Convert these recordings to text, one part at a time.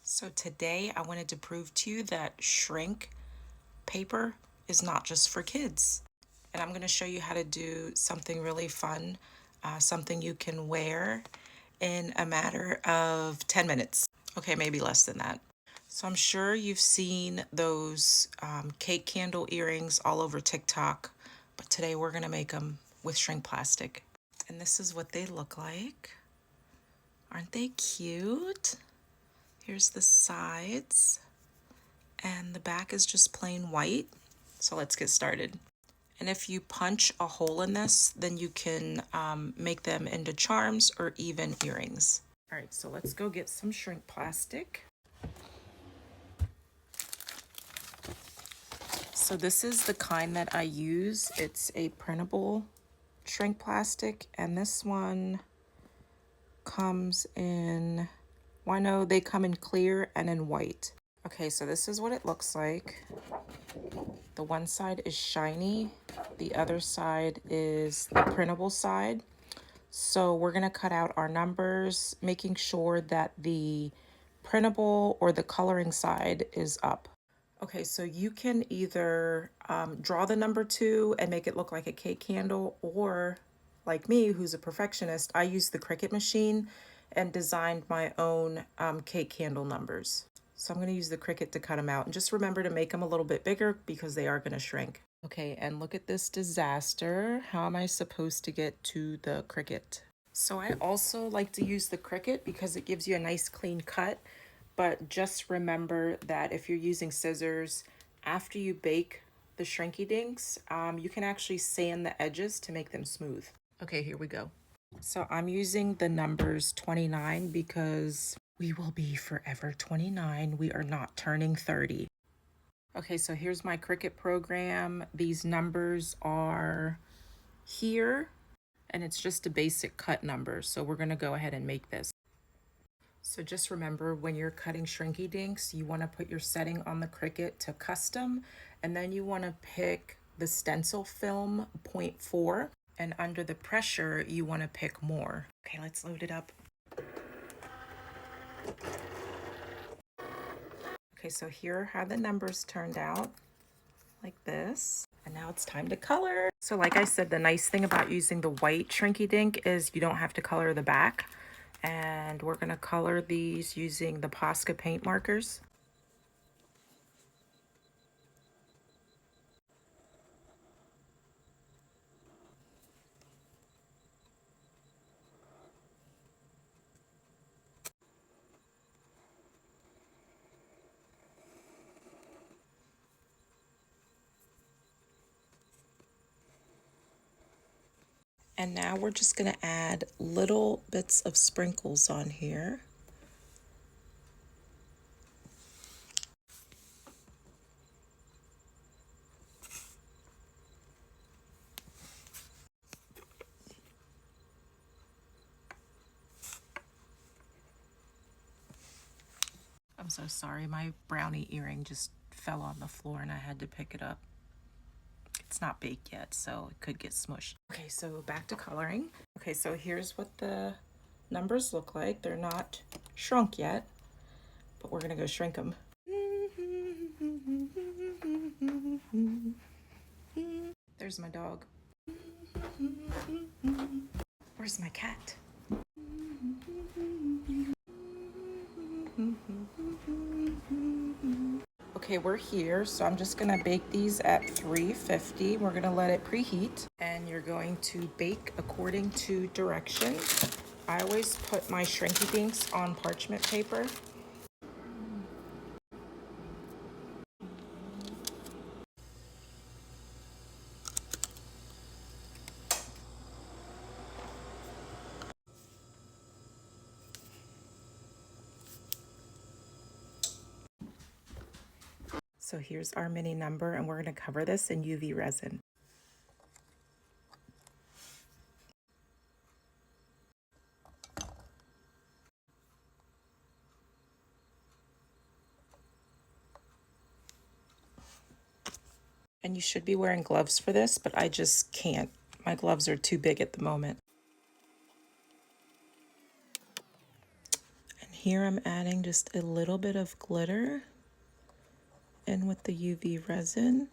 So today I wanted to prove to you that shrink paper is not just for kids. And I'm going to show you how to do something really fun, something you can wear in a matter of 10 minutes. Okay, maybe less than that. So I'm sure you've seen those cake candle earrings all over TikTok, but today we're going to make them with shrink plastic. And this is what they look like. Aren't they cute? Here's the sides, and the back is just plain white. So let's get started. And if you punch a hole in this, then you can make them into charms or even earrings. All right, so let's go get some shrink plastic. So this is the kind that I use. It's a printable shrink plastic, and this one comes in, well, no, they come in clear and in white. Okay, so this is what it looks like. The one side is shiny, the other side is the printable side. So we're gonna cut out our numbers, making sure that the printable or the coloring side is up. Okay, so you can either draw the number 2 and make it look like a cake candle, or like me, who's a perfectionist, I use the Cricut machine and designed my own cake candle numbers. So I'm going to use the Cricut to cut them out. And just remember to make them a little bit bigger because they are going to shrink. Okay, and look at this disaster. How am I supposed to get to the Cricut? So I also like to use the Cricut because it gives you a nice clean cut. But just remember that if you're using scissors, after you bake the shrinky dinks, you can actually sand the edges to make them smooth. Okay, here we go. So I'm using the numbers 29 because we will be forever 29. We are not turning 30. Okay, so here's my Cricut program. These numbers are here, and it's just a basic cut number. So we're gonna go ahead and make this. So just remember, when you're cutting shrinky dinks, you wanna put your setting on the Cricut to custom, and then you wanna pick the stencil film 0.4, and under the pressure, you wanna pick more. Okay, let's load it up. Okay, so here are how the numbers turned out, like this. And now it's time to color. So like I said, the nice thing about using the white shrinky dink is you don't have to color the back. And we're gonna color these using the Posca paint markers. And now we're just gonna add little bits of sprinkles on here. I'm so sorry, my brownie earring just fell on the floor and I had to pick it up. It's not baked yet, so it could get smushed. Okay, so back to coloring. Okay, so here's what the numbers look like. They're not shrunk yet, but we're gonna go shrink them. There's my dog. Where's my cat? Okay, we're here, so I'm just gonna bake these at 350. We're gonna let it preheat, and you're going to bake according to directions. I always put my shrinky dinks on parchment paper. So here's our mini number, and we're gonna cover this in UV resin. And you should be wearing gloves for this, but I just can't. My gloves are too big at the moment. And here I'm adding just a little bit of glitter in with the UV resin.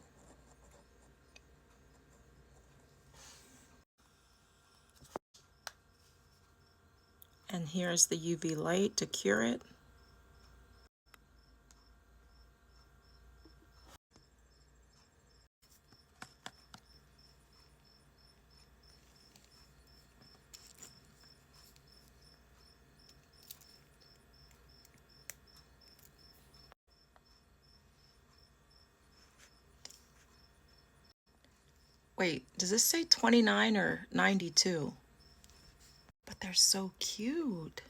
And here's the UV light to cure it. Wait, does this say 29 or 92? But they're so cute.